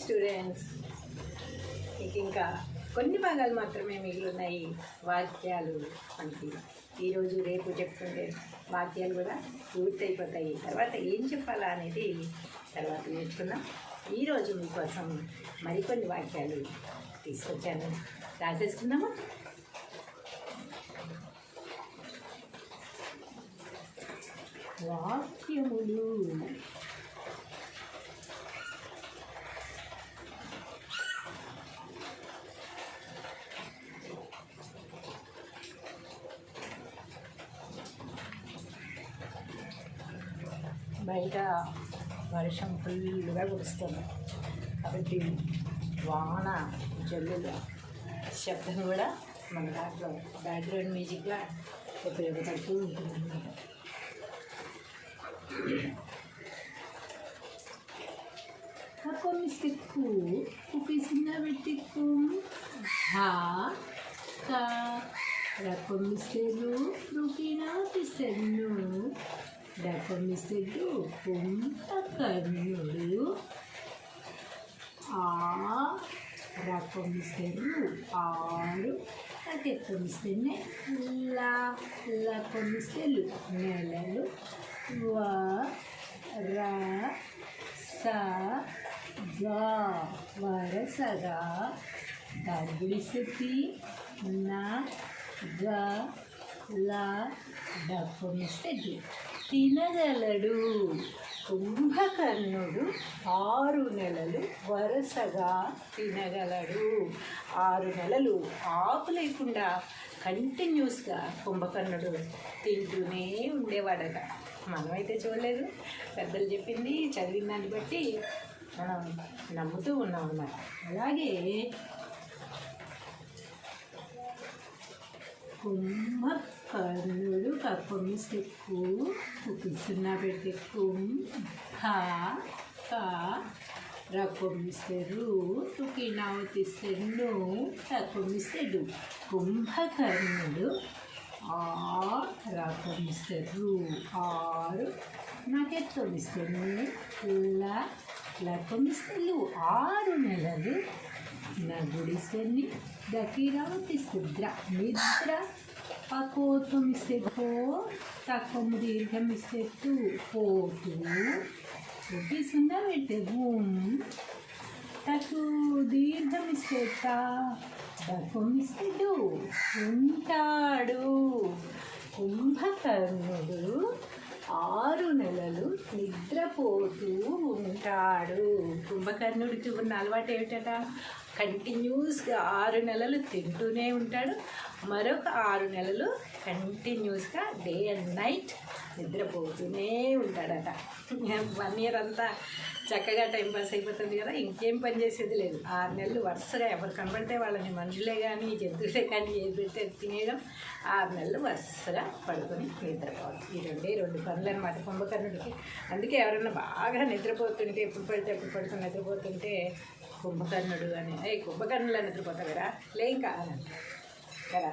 Students, మీకు ఇంకా కొన్ని భాగాలు మాత్రమే మిగిలిన్నాయి వాక్యాలు మనకి. ఈరోజు రేపు చెప్పుకుంటే వాక్యాలు కూడా పూర్తయిపోతాయి. తర్వాత ఏం చెప్పాలా అనేది తర్వాత నేర్చుకుందాం. ఈరోజు మీకోసం మరికొన్ని వాక్యాలు తీసుకొచ్చాను, రాసేసుకుందామా? వాక్యములు. బయట వర్షం ఫుల్గా కురుస్తుంది కాబట్టి వాన జల్లుల శబ్దం కూడా మన దాంట్లో బ్యాక్గ్రౌండ్ మ్యూజిక్లా ఉపయోగపడుతూ ఉంటుందన్నమాట. కొమ్మిస్తిక్కు కుక్కిసిన పెట్టిక్కు హా కా రకొమ్మిస్తేలు రుకినా తిస్తెన్ను డకొమ్మిస్తెడ్డు కుంటకన్నుడు ఆ రకొమ్మిస్తెర్రు ఆరు రకెక్కొమ్మిస్తెన్నే లకొమ్మిస్తెలు నెలలు వ ర స గ వరసగా దర్గుడిసెత్తి నా గ ల డకొమ్మిస్తెడ్డు తినగలడు. కుంభకర్ణుడు 6 నెలలు వరుసగా తినగలడు. 6 నెలలు ఆపు లేకుండా కంటిన్యూస్గా కుంభకర్ణుడు తింటూనే ఉండేవాడట. మనమైతే చూడలేదు, పెద్దలు చెప్పింది చదివిన దాన్ని బట్టి మనం నమ్ముతూ ఉన్నాం అన్నమాట. అలాగే కుంభకర్ణుడు కక్కొమ్మిస్తెక్కు కుక్కిస్తున్న పెట్టెక్కు హా కా రకొమ్మిస్తెరు తుకినావతిస్తెన్ను తక్కొమ్మిస్తెడు. కుంభకర్ణుడు ఆ రకొమ్మిస్తెరు 6 నాకెత్తొమ్మిస్తెను లకొమ్మిస్తెలు 6 నెలలు నగుడిస్తెన్ని దకిరావతిస్తుద్ర నిద్ర పకోతొమ్మిస్తెకో తక్కువ దీర్ఘమిస్తెట్టు పోతూ సున్న పెట్టెవు తకు దీర్ఘమిస్తేట దకొమ్మిస్తెడు ఉంటాడు. కుంభకర్ణుడు 6 నెలలు నిద్రపోతూ ఉంటాడు. కుంభకర్ణుడికి ఉన్న అలవాటు ఏమిటట? కంటిన్యూస్గా 6 నెలలు తింటూనే ఉంటాడు. మరొక 6 నెలలు కంటిన్యూస్గా డే అండ్ నైట్ నిద్రపోతూనే ఉంటాడట. 1 ఇయర్ అంతా చక్కగా టైంపాస్ అయిపోతుంది కదా, ఇంకేం పని చేసేది లేదు. 6 నెలలు వరుసగా ఎవరు కనబడితే వాళ్ళని, మనుషులే కానీ జంతువులే కానీ ఏది పెడితే తినేయడం, 6 నెలలు వరుసగా పడుకొని నిద్రపోవడం. ఈ 2 పనులు అనమాట కుంభకర్ణుడికి. అందుకే ఎవరన్నా బాగా నిద్రపోతుంటే, ఎప్పుడు పడితే ఎప్పుడు పడుకుని నిద్రపోతుంటే కుంభకర్ణుడు అని, కుంభకర్ణులు నిద్రపోతావు కదా, లేం కాదంట కదా.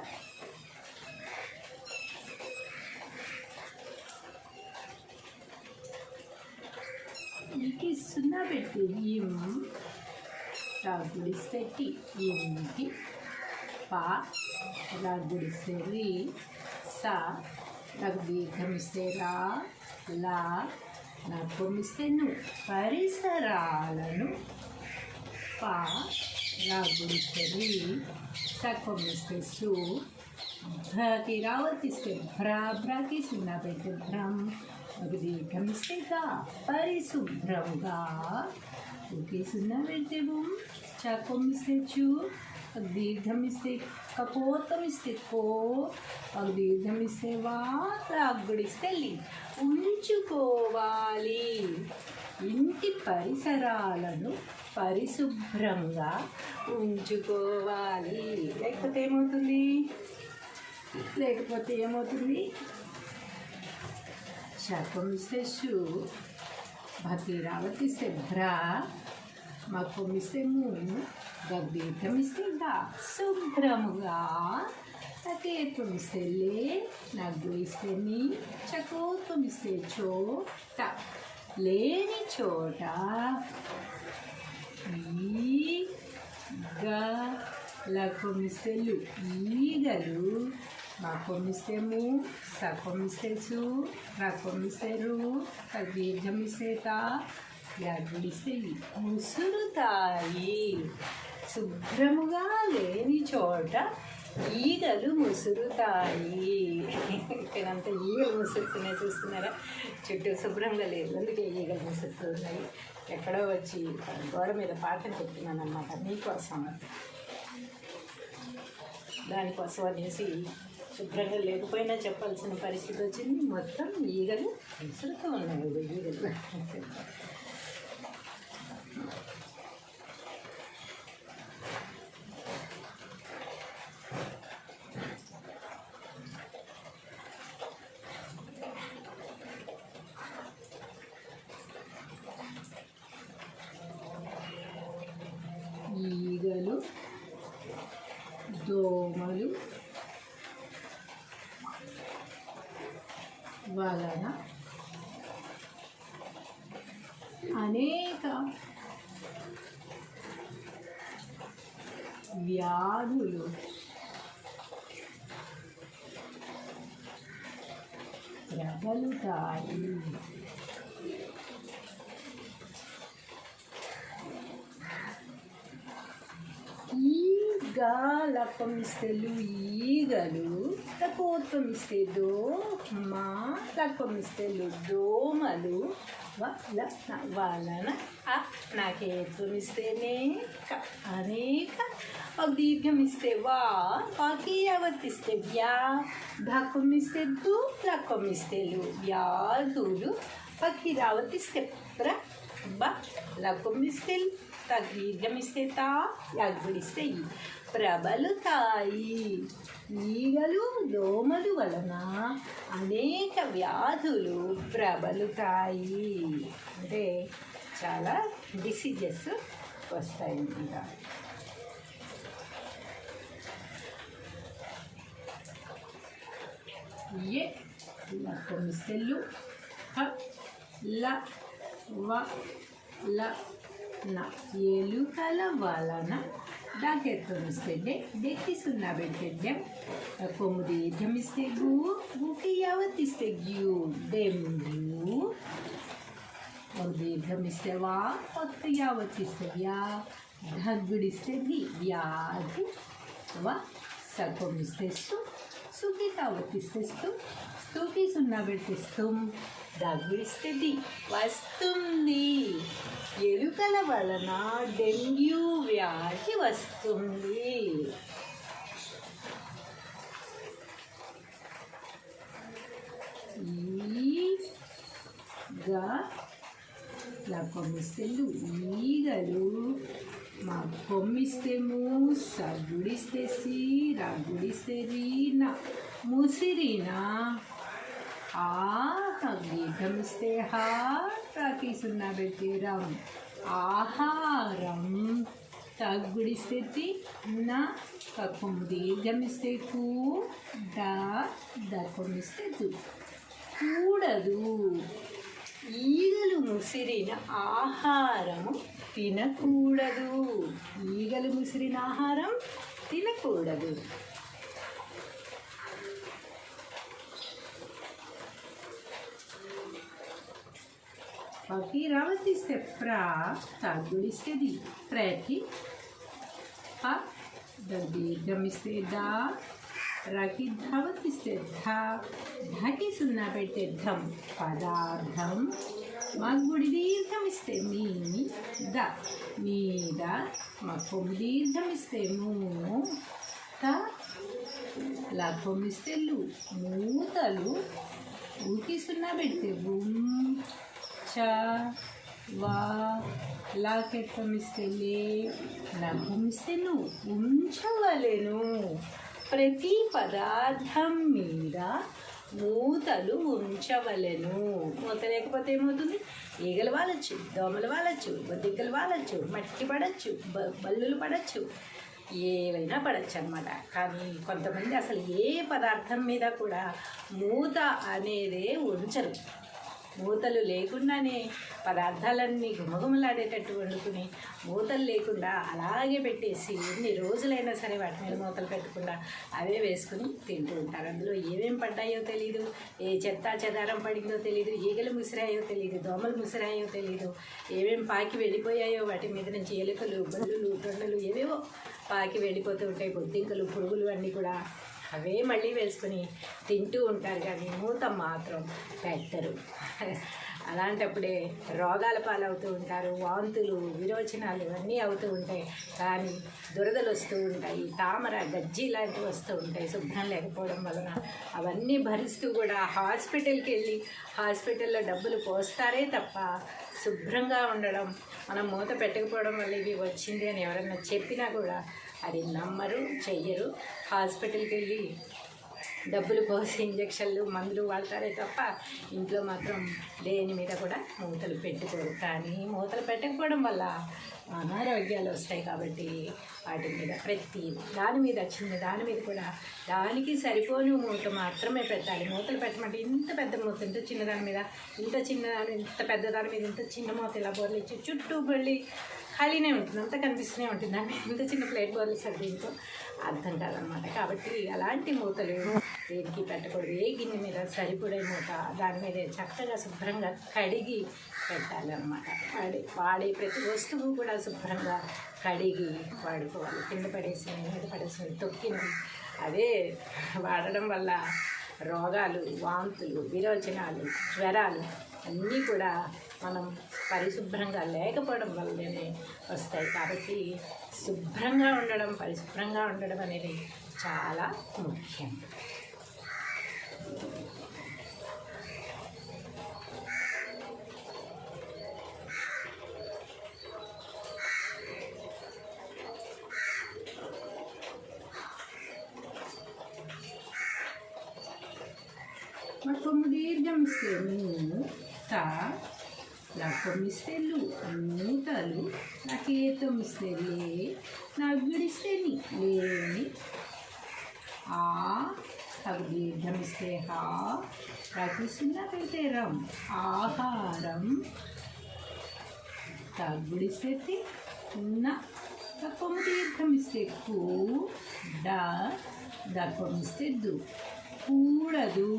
ఇంటి సున్నా పెట్టి రాగుడిస్తెట్టి ఇంటి పా రాగుడిస్తే రీ సా నాకు దీర్ఘమిస్తే రా లా నకొమ్మిస్తే నువ్వు పరిసరాలను పా రాగుడిస్తే రీ సకొమ్మిస్తే సు భ్రకి రావర్తిస్తే భ్రాకి సున్నా పెట్టి భ్రం ఒక దీర్ఘమిస్తేగా పరిశుభ్రంగా సున్నా పెట్టేవు చకొమ్మిస్తేచ్చు ఒక దీర్ఘమిస్తే కపోతమిస్తే కో ఒక దీర్ఘమిస్తే వా రాగుడిస్తే ఉంచుకోవాలి. ఇంటి పరిసరాలను పరిశుభ్రంగా ఉంచుకోవాలి. లేకపోతే ఏమవుతుంది? శకొమ్మిస్తే షు భక్తి రావర్తిస్తే భ్రా మకొమ్మిస్తే ము గద్దీర్ఘమిస్తే గా శుభ్రముగా తకేత్వమిస్తే లే నగ్గుయిస్తే నీ చకోత్వమిస్తే చోట లేని చోట ఈ ల కొమ్మిస్తే లు. ఈగలు మా కొమ్మిస్తే ము, స కొమ్మిస్తే సు, ర కొమ్మిస్తే రు, దీర్ఘం ఇస్తే తా, యాగిస్తే ఈ. ముసురుతాయి. శుభ్రముగా లేని చోట ఈగలు ముసురుతాయి. ఇక్కడంతా ఈగలు ముసురుతున్నాయి, చూస్తున్నారా? చుట్టూ శుభ్రంగా లేదు, అందుకే ఈగలు ముసురుతున్నాయి. ఎక్కడో వచ్చి గోడ మీద పాటలు చెప్తున్నాను అన్నమాట మీకోసం. దానికోసం అనేసి శుభ్రంగా లేకపోయినా చెప్పాల్సిన పరిస్థితి వచ్చింది. మొత్తం ఈగలు ముసురుతూ ఉన్నాయి. ఈగలు ఈగలు, దోమలు వలన అనేక వ్యాధులు ప్రబలుతాయి. లప్పమిస్తే లు ఈగలు, తక్కువమిస్తే దో మా, తక్కువమిస్తే లు దోమలు వలన నాకేత్వమిస్తేనే అనేక, ఒక దీర్ఘం ఇస్తే వా, వాకి యావత్తిస్తే వ్యా, ధక్కుమిస్తే దు, లక్కుమిస్తే లు వ్యాధులు, పకి రావత్తిస్తే ప్ర, బ, లక్కుమిస్తే దీర్ఘమిస్తే తా, యాగ్గుడిస్తే ఈ. ప్రబలుతాయి. ఈగలు, దోమలు వలన అనేక వ్యాధులు ప్రబలుతాయి. అంటే చాలా డిసీజెస్ వస్తాయి అన్నమాట. ఏ లక్కుమిస్తే లు, హ, ల, వ, ల, న. ఎలుకల వలన దాకెత్తుమిస్తే డెక్కి సున్నా పెట్టేద్దాం. కొమ్ము దీర్ఘమిస్తే గు, గుకి యావత్తిస్తే గ్యూ, డెంగ్యూ. ఒక దీర్ఘమిస్తే వా, ఒక్క యావత్తిస్తే వ్యా, దగ్గుడిస్తే ది, వ్యాధి. వ, స కొమ్మిస్తే సు, సుకి తావత్తిస్తే స్తు, స్తుకి సున్నా పెడితే స్తుం, దగ్గుడిస్తే ది, వస్తుంది. ఎలుకల వలన డెంగ్యూ వ్యాధి వస్తుంది. కొమ్మిస్తే లు ఈగలు, మా కొమ్మిస్తే ము, సగ్గుడిస్తే సి, రగ్గుడిస్తే రీ, నా ముసిరినా, ఆ దీర్ఘమిస్తే హా, తాకి సున్నా పెడితే రం, ఆహారం. తగ్గుడిస్తే తి, నా, కొమ్ము దీర్ఘమిస్తే కు, దక్కుమిస్తే దు. కూడదు. ఈగలు ముసిరిన ఆహారము తినకూడదు. ఈగలు ముసిరిన ఆహారం తినకూడదు. పకి రావత్తిస్తే ప్రా, తగ్గుడిస్తే ది, ప్రతి. ప, దీర్ఘమిస్తే దా, రకి ధావత్తిస్తే ధ, ధకి సున్నా పెట్టే ధం, పదార్థం. మగ్గుడి దీర్ఘమిస్తే మీ, ద, మీద. కొమ్ము దీర్ఘమిస్తే ము, త, లక్కుమిస్తే లు, మూతలు. ఊకి సున్నా పెడితే బుమ్, చ, వా, లాకెత్తమిస్తే లే, లఘుమిస్తే ను, ఉంచవలెను. ప్రతి పదార్థం మీద మూతలు ఉంచవలెను. మూత లేకపోతే ఏమవుతుంది? ఈగలు వాలచ్చు, దోమలు వాలచ్చు, బొద్దింకలు వాలచ్చు, మట్టి పడచ్చు, బల్లులు పడచ్చు, ఏవైనా పడచ్చు అన్నమాట. కానీ కొంతమంది అసలు ఏ పదార్థం మీద కూడా మూత అనేదే ఉంచరు. మూతలు లేకుండానే పదార్థాలన్నీ గుమగుమలాడేటట్టు వండుకుని మూతలు లేకుండా అలాగే పెట్టేసి ఎన్ని రోజులైనా సరే వాటి మీద మూతలు పెట్టకుండా అవే వేసుకుని తింటూ ఉంటారు. అందులో ఏమేం పడ్డాయో తెలీదు, ఏ చెత్త చెదారం పడిందో తెలీదు, ఈగలు ముసిరాయో తెలీదు, దోమలు ముసిరాయో తెలీదు, ఏమేం పాకి వెళ్ళిపోయాయో వాటి మీద నుంచి ఎలుకలు, బల్లులు, దొండలు ఏవేవో పాకి వెళ్ళిపోతూ ఉంటాయి, బొద్దింకలు, పురుగులు అన్నీ కూడా అవే మళ్ళీ వేసుకొని తింటూ ఉంటారు. కానీ మూత మాత్రం పెట్టరు. అలాంటప్పుడే రోగాల పాలవుతూ ఉంటారు, వాంతులు, విరోచనాలు అన్నీ అవుతూ ఉంటాయి. కానీ దురదలు వస్తూ ఉంటాయి, తామర, గజ్జి లాంటివి వస్తూ ఉంటాయి శుభ్రం లేకపోవడం వలన. అవన్నీ భరిస్తూ కూడా హాస్పిటల్కి వెళ్ళి హాస్పిటల్లో డబ్బులు పోస్తారే తప్ప శుభ్రంగా ఉండడం, మనం మూత పెట్టకపోవడం వల్ల ఇవి వచ్చింది అని ఎవరన్నా చెప్పినా కూడా అది నమ్మరు, చెయ్యరు. హాస్పిటల్కి వెళ్ళి డబ్బులు పోసి ఇంజక్షన్లు, మందులు వాడతారే తప్ప ఇంట్లో మాత్రం దేని మీద కూడా మూతలు పెట్టుకోరు. కానీ మూతలు పెట్టకపోవడం వల్ల అనారోగ్యాలు వస్తాయి. కాబట్టి వాటి మీద ప్రతి దాని మీద చిన్న దాని మీద కూడా దానికి సరిపోని మూత మాత్రమే పెట్టాలి. మూతలు పెట్టమంటే ఇంత పెద్ద మూత, ఇంత చిన్న దాని మీద ఇంత చిన్న, ఇంత పెద్ద దాని మీద ఇంత చిన్న మూత ఇలా బోర్లిచ్చి చుట్టూ బళ్ళి ఖాళీనే ఉంటుంది, అంతా కనిపిస్తూనే ఉంటుంది. దాన్ని ఇంత చిన్న ప్లేట్ బోర్లు సర్దింతో అర్థం కాదనమాట. కాబట్టి అలాంటి మూతలు దేనికి పెట్టకూడదు. ఏ గిన్నె మీద సరిపడే మూత దాని మీద చక్కగా శుభ్రంగా కడిగి పెట్టాలన్నమాట. వాడే ప్రతి వస్తువు కూడా శుభ్రంగా కడిగి వాడుకోవాలి. కింద పడేసి మీద పడేసి తొక్కినవి అదే వాడడం వల్ల రోగాలు, వాంతులు, విరోచనాలు, జ్వరాలు అన్నీ కూడా మనం పరిశుభ్రంగా లేకపోవడం వల్లనే వస్తాయి. కాబట్టి శుభ్రంగా ఉండడం, పరిశుభ్రంగా ఉండడం అనేది చాలా ముఖ్యం. Ma kemudian semu ta la komistelu mutalu la keto misteli na gudisteni leni a kemudian misteha rakusuna peteram aharam ta gudisteti na kemudian misteku da komistedu కూడదు.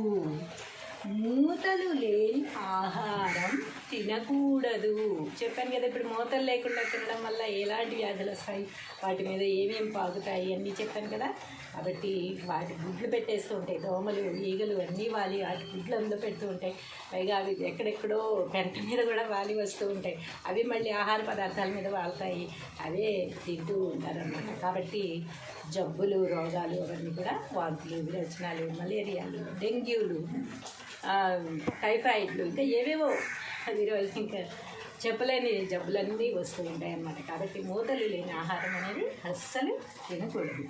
మూతలు లేని ఆహారం తినకూడదు. చెప్పాను కదా, ఇప్పుడు మూతలు లేకుండా తినడం వల్ల ఎలాంటి వ్యాధులు వస్తాయి, వాటి మీద ఏమేమి పాకుతాయి అన్నీ చెప్పాను కదా. కాబట్టి వాటి గుడ్లు పెట్టేస్తూ ఉంటాయి, దోమలు, ఈగలు అన్నీ వాలి వాటి గుడ్లు అందులో పెడుతూ ఉంటాయి. పైగా అవి ఎక్కడెక్కడో పెంట మీద కూడా వాలి వస్తూ ఉంటాయి. అవి మళ్ళీ ఆహార పదార్థాల మీద వాళ్తాయి, అవే తింటూ ఉంటారన్నమాట. కాబట్టి జబ్బులు, రోగాలు అవన్నీ కూడా వాంతులు, విరోచనాలు, మలేరియాలు, డెంగ్యూలు, టైఫాయిడ్లు, ఇంకా ఏవేవో ఈరోజు ఇంకా చెప్పలేని జబ్బులన్నీ వస్తూ ఉంటాయి అన్నమాట. కాబట్టి మూతలు లేని ఆహారం అనేది అస్సలు తినకూడదు.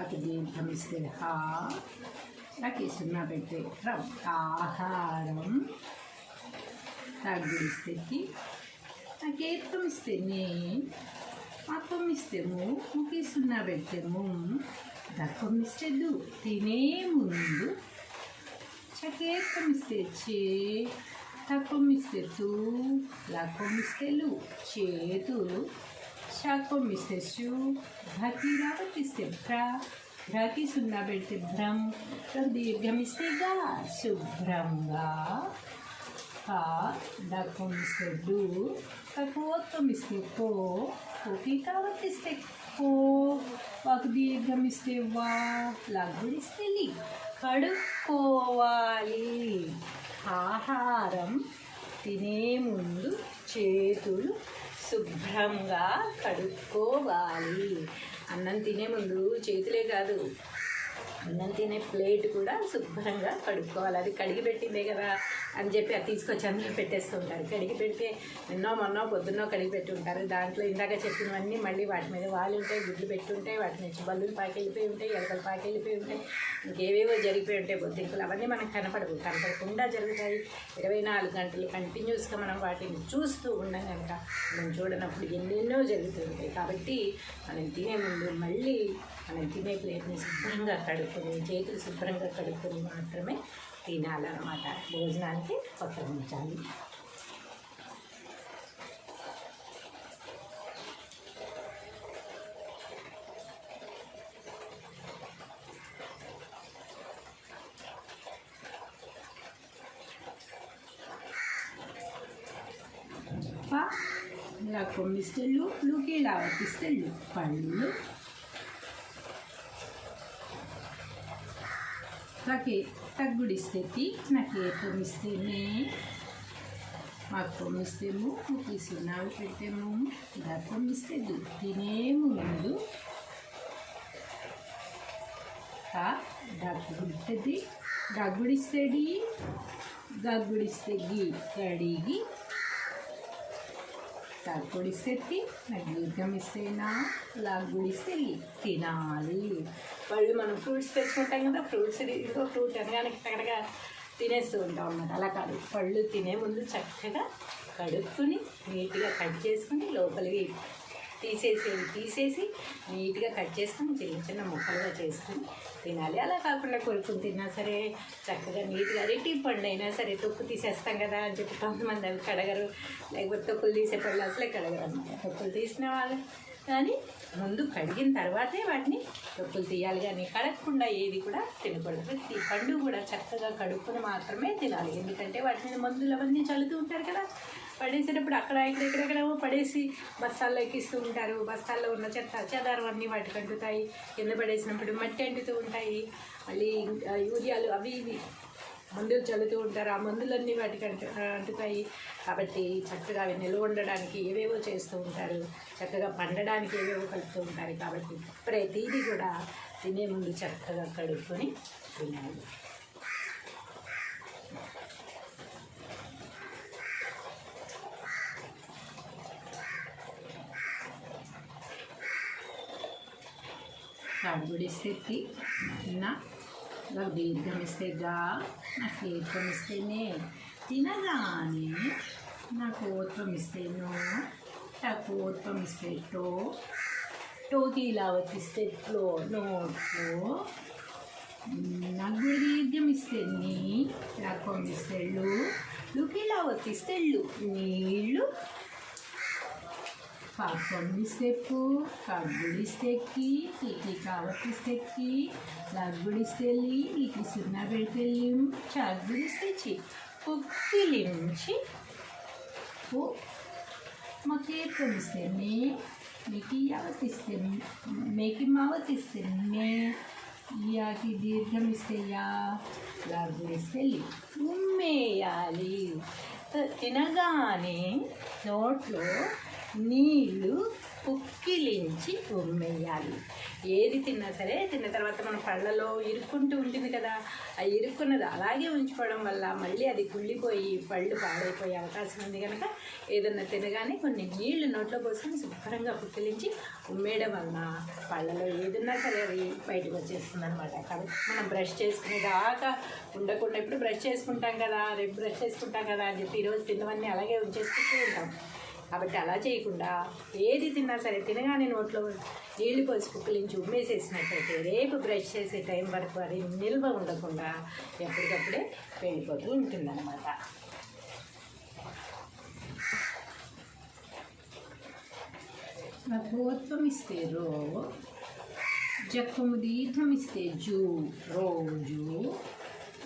అది దీర్ఘమిస్తే హా నాకు సున్నా పెట్టే ఆహారం తగ్గిస్తే నాకేత్తమిస్తే నే అత్తమిస్తేము ముఖి సున్నా పెట్టేము దక్కమిస్తేదు తినే ముందు చకేత్తమిస్తే చే తక్కువమిస్తే తూ లక్కమిస్తేలు చేతులు శాకొమిస్తే షూ భకి రావతిస్తే భ్రాకి సున్నా పెడితే భ్రం దీర్ఘమిస్తేగా శుభ్రంగా దక్కమిస్తే డు తక్కువమిస్తే కోకి కావతిస్తే కో వాకు దీర్ఘమిస్తే వా లగ్గుడిస్తే లి కడుక్కోవాలి. ఆహారం తినే ముందు చేతులు శుభ్రంగా కడుక్కోవాలి. అన్నం తినే ముందు చేతులే కాదు, అన్నం తినే ప్లేట్ కూడా శుభ్రంగా కడుక్కోవాలి. అది కడిగి పెట్టిందే కదా అని చెప్పి అది తీసుకొచ్చి అందులో పెట్టేస్తుంటారు. కడిగి పెడితే నిన్నో మొన్నో పొద్దున్నో కడిగి పెట్టి ఉంటారు. దాంట్లో ఇందాక చెప్పినవన్నీ మళ్ళీ వాటి మీద వాళ్ళు ఉంటాయి, గుడ్లు పెట్టుంటాయి, వాటి నుంచి బల్లులు పాకెళ్ళిపోయి ఉంటాయి, ఎలకలు పాకెళ్ళిపోయి ఉంటాయి, ఇంకేవేవో జరిగిపోయి ఉంటాయి బొద్దింకులు. అవన్నీ మనకు కనపడకుండా జరుగుతాయి. 24 గంటలు కంటిన్యూస్గా మనం వాటిని చూస్తూ ఉన్నాం కనుక మనం చూడనప్పుడు ఎన్నెన్నో జరుగుతుంటాయి. కాబట్టి మనం తినే ముందు మళ్ళీ మనం తినే ప్లేట్ని శుభ్రంగా కడుక్కొని చేతులు శుభ్రంగా కడుక్కొని మాత్రమే తినాలన్నమాట. భోజనానికి ఉపక్రమించాలి. ఇలా కొమ్మిస్తెళ్ళు లూకి ఇలా వతిస్తెళ్ళు పళ్ళు నాకే తగ్గుడిస్తేతి నాకే కొమ్మిస్తేనే మాకు కొమ్మిస్తేము ముక్కి సున్నాలు పెట్టాము. ఇలా కొమ్మిస్తే తినే ముందు దగ్గుడిస్తుంది, గగ్గుడిస్తేడి గగ్గుడిస్తే కడిగి తగ్గుడిస్తే నాకు దీర్ఘం ఇస్తేనా లాగుడిస్తే తినాలి. వాళ్ళు మనం ఫ్రూట్స్ తెచ్చుకుంటాం కదా, ఫ్రూట్స్ ఇంకో ఫ్రూట్ అనగానే చక్కగా తినేస్తూ ఉంటాం అన్నమాట. అలా కాదు, పళ్ళు తినే ముందు చక్కగా కడుక్కుని నీట్గా కట్ చేసుకుని లోపలికి తీసేసి నీట్గా కట్ చేసుకుని చిన్న చిన్న ముక్కలుగా చేసుకుని తినాలి. అలా కాకుండా కొరుకుని తిన్నా సరే చక్కగా నీట్గా అరటి పండు అయినా సరే తొక్కు తీసేస్తాం కదా అని చెప్పి కొంతమంది అవి కడగరు, లేకపోతే తొక్కులు తీసే పళ్ళు అసలే కడగరు అన్నమాట. తొక్కులు తీసిన వాళ్ళు కానీ ముందు కడిగిన తర్వాతే వాటిని తొక్కులు తీయాలి, కానీ కడగకుండా ఏది కూడా తినకూడదు. ఈ పండు కూడా చక్కగా కడుక్కుని మాత్రమే తినాలి. ఎందుకంటే వాటి మీద మందులు అవన్నీ చల్లుతూ ఉంటారు కదా, పడేసేటప్పుడు అక్కడ ఇక్కడెక్కడెక్కడేమో పడేసి బస్తాల్లో ఎక్కిస్తూ ఉంటారు. బస్తాల్లో ఉన్న చెదారం అన్నీ వాటికి అంటుతాయి. కింద పడేసినప్పుడు మట్టి అంటుతూ ఉంటాయి. మళ్ళీ యూరియాలు అవి ఇవి మందులు చల్లుతూ ఉంటారు. ఆ మందులన్నీ వాటికి అంటుతాయి. కాబట్టి చక్కగా అవి నిల్వ ఉండడానికి ఏవేవో చేస్తూ ఉంటారు, చక్కగా పండడానికి ఏవేవో కలుపుతూ ఉంటారు. కాబట్టి ప్రతిదీ కూడా తినే ముందు చక్కగా కడుక్కొని తినాలి. కాడుగుడిస్తే నా దీర్ఘం ఇస్తే నాకు ఏత్వం ఇస్తేనే తినగానే నాకు ఓత్వం ఇస్తేనో నాకు ఓత్వం ఇస్తే టోకి ఇలా వతిస్తే నోట్లో నాకు దీర్ఘం ఇస్తే నాకు ఇస్తేళ్ళు లుకి ఇలా వతిస్తేళ్ళు నీళ్ళు కొమ్మిస్తెప్పు కగ్గుడిస్తెక్కి ఇకి కావతిస్తెక్కి లగ్గుడిస్తెల్లి ఇకి సున్నా పెడితెల్లిం చగ్గుడిస్తెచ్చి పుక్కిలించి మాకే కొమ్మిస్తేనే మీకు అవతిస్తే మేకి మావతిస్తే యాకి దీర్ఘం ఇస్తేయా లగ్గుడిస్తెల్లి ఉమ్మేయాలి. తినగానే నోట్లో నీళ్ళు పుక్కిలించి ఉమ్మేయాలి. ఏది తిన్నా సరే తిన్న తర్వాత మన పళ్ళలో ఇరుక్కుంటూ ఉంటుంది కదా, ఆ ఇరుక్కున్నది అలాగే ఉంచుకోవడం వల్ల మళ్ళీ అది కుళ్ళిపోయి పళ్ళు పాడైపోయే అవకాశం ఉంది. కనుక ఏదన్నా తినగానే కొన్ని నీళ్లు నోట్లో పోసుకొని శుభ్రంగా పుక్కిలించి ఉమ్మేయడం వలన పళ్ళలో ఏదన్నా సరే అది బయటకు వచ్చేస్తుంది అనమాట. కాబట్టి మనం బ్రష్ చేసుకునేదాకా ఉండకుండా ఇప్పుడు బ్రష్ చేసుకుంటాం కదా, రేపు బ్రష్ చేసుకుంటాం కదా అని చెప్పి ఈరోజు తిన్నవన్నీ అలాగే ఉంచేసుకుంటూ ఉంటాం. కాబట్టి అలా చేయకుండా ఏది తిన్నా సరే తినగానే నోట్లో నీళ్లు పోసి పుక్కిలించి ఉమ్మేసేసినట్టయితే రేపు బ్రష్ చేసే టైం వరకు అది నిల్వ ఉండకుండా ఎప్పటికప్పుడే వెళ్ళిపోతూ ఉంటుందన్నమాట. రఘోత్వం ఇస్తే జక్కము దీర్ఘం ఇస్తే రోజు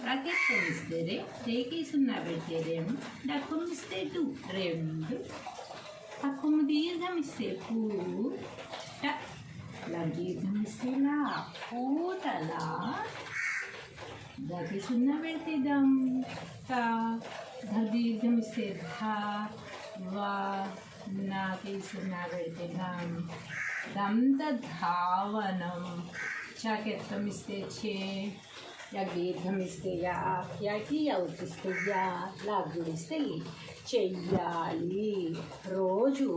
రాకెత్వం ఇస్తే రేకి సున్నా పెడితే డక్కం ఇస్తే రెండు తక్కువ దీర్ఘం ఇస్తే దీర్ఘం ఇస్తే పూతలా దకి సున్నా పెడితే దీర్ఘం ఇస్తే నాకి సున్నా పెడితే దంత ధావనం చాకెత్తం ఇస్తే చే, యా దీర్ఘం ఇస్తే యా, యాకి అవుతిస్తే యా, లాగుడిస్తే లి. చెయ్యాలి. రోజు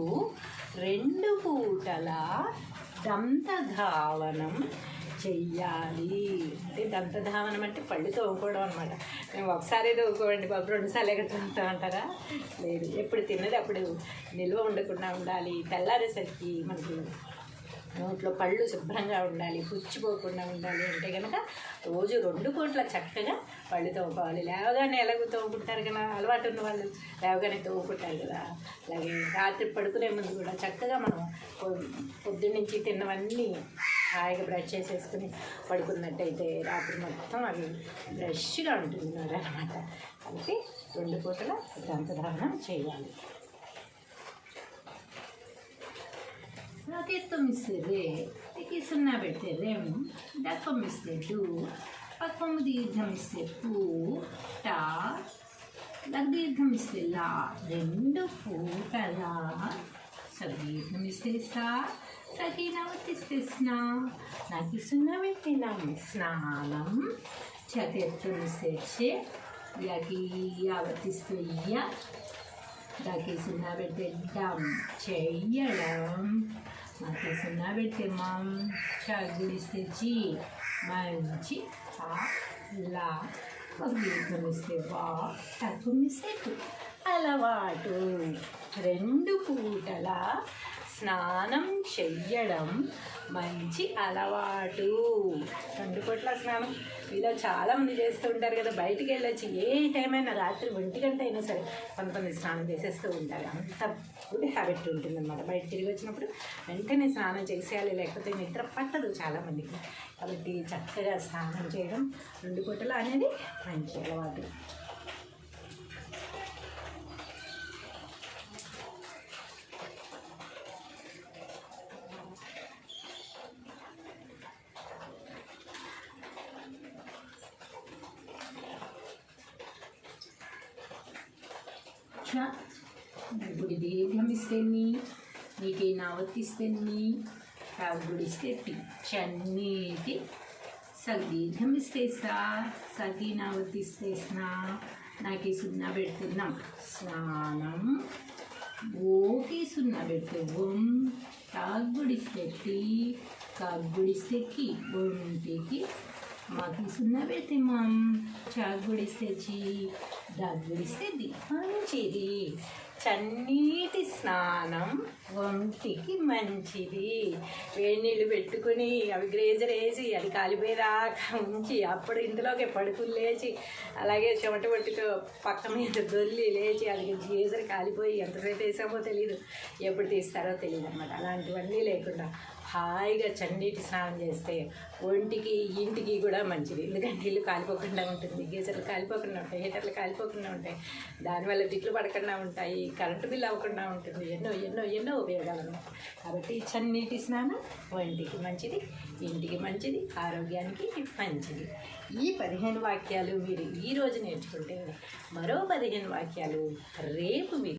2 పూటల దంతధావనం చెయ్యాలి. అంటే దంతధావనం అంటే పళ్ళు తోముకోవడం అనమాట. మేము ఒకసారి తోముకోండి బాబు, 2 సార్లు తోముతా అంటారా? లేదు, ఎప్పుడు తిన్నది అప్పుడు నిల్వ ఉండకుండా ఉండాలి. తెల్లారేసరికి మనకి నోట్లో పళ్ళు శుభ్రంగా ఉండాలి, పుచ్చిపోకుండా ఉండాలి అంటే కనుక రోజు 2 పూట్ల చక్కగా పళ్ళు తోముకోవాలి. లేవగానే ఎలాగో తోముకుంటారు కదా, అలవాటు ఉన్న వాళ్ళు లేవగానే తోముకుంటారు కదా. అలాగే రాత్రి పడుకునే ముందు కూడా చక్కగా మనం పొద్దున్నుంచి తిన్నవన్నీ హాయిగా బ్రష్ చేసేసుకుని పడుకున్నట్టయితే రాత్రి మొత్తం అవి ఫ్రెష్గా ఉంటున్నారు అనమాట. కాబట్టి 2 పూటల దంతధావనం చేయాలి. Raketom iస్తే రే, కి సున్నా పెడితే రెమ్, డక్కం ఇస్తే డు, పక్కం దీర్ఘం ఇస్తే పు, టా, దీర్ఘం ఇస్తే లా, 2 పూటల, సదీర్ఘం ఇస్తే సా, సకి నవర్తిస్తే స్నా, నాకి సున్నా పెట్టినాం స్నానం, చకెత్తం ఇస్తే చే, యకి ఆవర్తిస్తే య, దాకి సున్నా పెడితే డమ్ చెయ్యడం, మాకి సున్నా పెడితే మమ్, చగుడిస్తే జీ మంచి, లా, దీర్ఘం ఇస్తే వా, తక్కువ ఇస్తే అలవాటు. 2 పూటల స్నానం చెయ్యడం మంచి అలవాటు. 2 పూటల స్నానం ఇలా చాలామంది చేస్తూ ఉంటారు కదా. బయటికి వెళ్ళొచ్చి ఏ టైం అయినా రాత్రి 1 గంట అయినా సరే కొంతమంది స్నానం చేసేస్తూ ఉంటారు. అంత గుడ్ హ్యాబిట్ ఉంటుందన్నమాట. బయట తిరిగి వచ్చినప్పుడు వెంటనే స్నానం చేసేయాలి, లేకపోతే నిద్ర పట్టదు చాలామందికి. కాబట్టి చక్కగా స్నానం చేయడం 2 పూటల అనేది మంచి అలవాటు. గుడి దీర్ఘం ఇస్తే నీ, నీకి నావర్తిస్తే నీ, గుడిస్తే టి, చన్నీటి, సదీర్ఘం ఇస్తే సా, సకి నావర్తిస్తే స్నా, నాకి సున్నా పెడుతున్నాం స్నానం, ఓకి సున్నా పెడితే ఓం, తాగుడిస్తే టీ, కాగుడిస్తే కి, ఒంటికి, మాకి సున్నా పెడితే మమ్, చాగుడిస్తే చీ, దగ్గుడిస్తే ది మంచిది. చన్నీటి స్నానం ఒంటికి మంచిది. వేడి నీళ్ళు పెట్టుకుని అవి గ్రేజర్ వేసి అది కాలిపోయేదాకా ఉంచి అప్పుడు ఇందులోకి పడుకుని లేచి అలాగే చెమట పట్టుతో పక్క మీద దొల్లి లేచి అది గ్రేజర్ కాలిపోయి ఎంతసేపు వేసామో తెలియదు, ఎప్పుడు తీస్తారో తెలియదు అనమాట. అలాంటివన్నీ లేకుండా హాయిగా చన్నీటి స్నానం చేస్తే ఒంటికి ఇంటికి కూడా మంచిది. ఎందుకంటే ఇల్లు కాలిపోకుండా ఉంటుంది, గీజర్లు కాలిపోకుండా ఉంటాయి, హీటర్లు కాలిపోకుండా ఉంటాయి, దానివల్ల తిట్లు పడకుండా ఉంటాయి, కరెంటు బిల్లు అవ్వకుండా ఉంటుంది, ఎన్నో ఎన్నో ఎన్నో ఉపయోగాలు ఉన్నాయి. కాబట్టి చన్నీటి స్నానం ఒంటికి మంచిది, ఇంటికి మంచిది, ఆరోగ్యానికి మంచిది. ఈ 15 వాక్యాలు మీరు ఈరోజు నేర్చుకుంటే మరో 15 వాక్యాలు రేపు మీరు